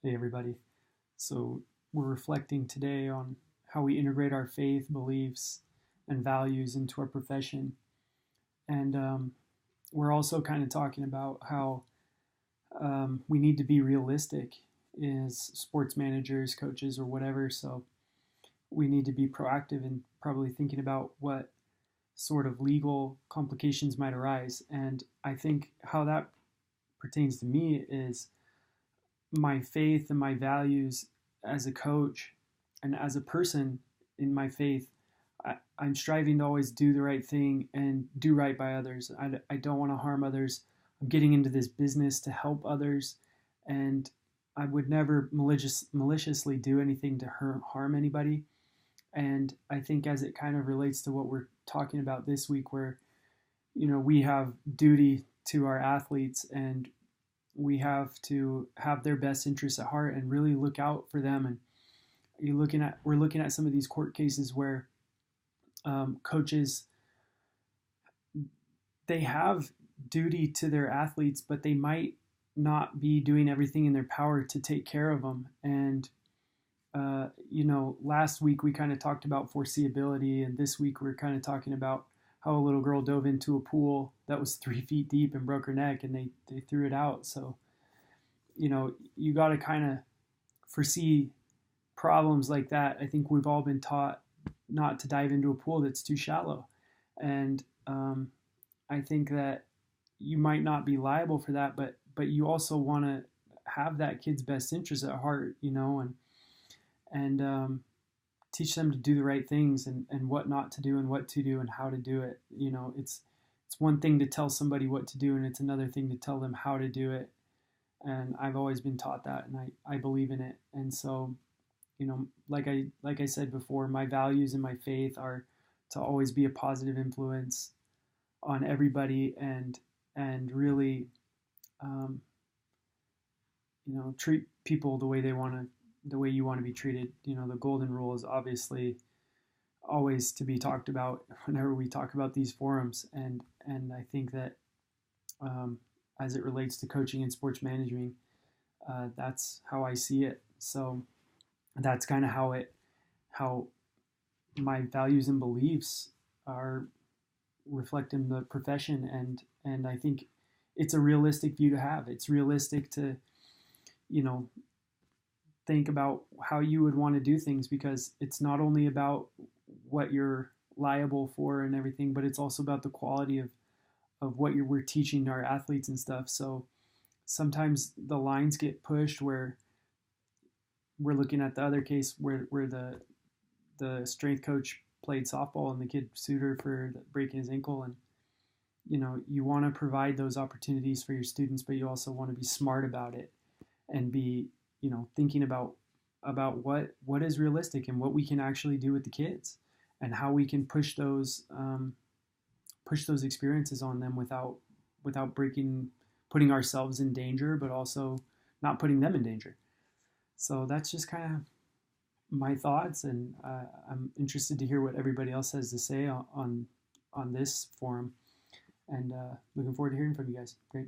Hey, everybody. So, we're reflecting today on how we integrate our faith, beliefs, and values into our profession. And we're also kind of talking about how we need to be realistic as sports managers, coaches, or whatever. So, we need to be proactive in probably thinking about what sort of legal complications might arise. And I think how that pertains to me is my faith and my values as a coach and as a person in my faith. I'm striving to always do the right thing and do right by others. I don't want to harm others. I'm getting into this business to help others, and I would never maliciously do anything to harm anybody. And I think as it kind of relates to what we're talking about this week, where we have duty to our athletes and we have to have their best interests at heart and really look out for them. And we're looking at some of these court cases where coaches, they have duty to their athletes, but they might not be doing everything in their power to take care of them. And last week we kind of talked about foreseeability, and this week we're kind of talking about how a little girl dove into a pool that was 3 feet deep and broke her neck, and they threw it out. So, you got to kind of foresee problems like that. I think we've all been taught not to dive into a pool that's too shallow. And I think that you might not be liable for that, but you also want to have that kid's best interest at heart, and teach them to do the right things and what not to do and what to do and how to do it. It's one thing to tell somebody what to do, and it's another thing to tell them how to do it. And I've always been taught that, and I believe in it. And so, like I said before, my values and my faith are to always be a positive influence on everybody, and really, treat people the way you want to be treated. The golden rule is obviously always to be talked about whenever we talk about these forums, and I think that as it relates to coaching and sports management, that's how I see it. So that's kind of how my values and beliefs are reflected in the profession, and I think it's a realistic view to have. It's realistic to think about how you would want to do things, because it's not only about what you're liable for and everything, but it's also about the quality of what we're teaching our athletes and stuff. So sometimes the lines get pushed where we're looking at the other case where the strength coach played softball and the kid sued her for breaking his ankle. And you want to provide those opportunities for your students, but you also want to be smart about it and be thinking about what is realistic and what we can actually do with the kids, and how we can push those experiences on them without putting ourselves in danger, but also not putting them in danger. So that's just kind of my thoughts, and I'm interested to hear what everybody else has to say on this forum, and looking forward to hearing from you guys. Great.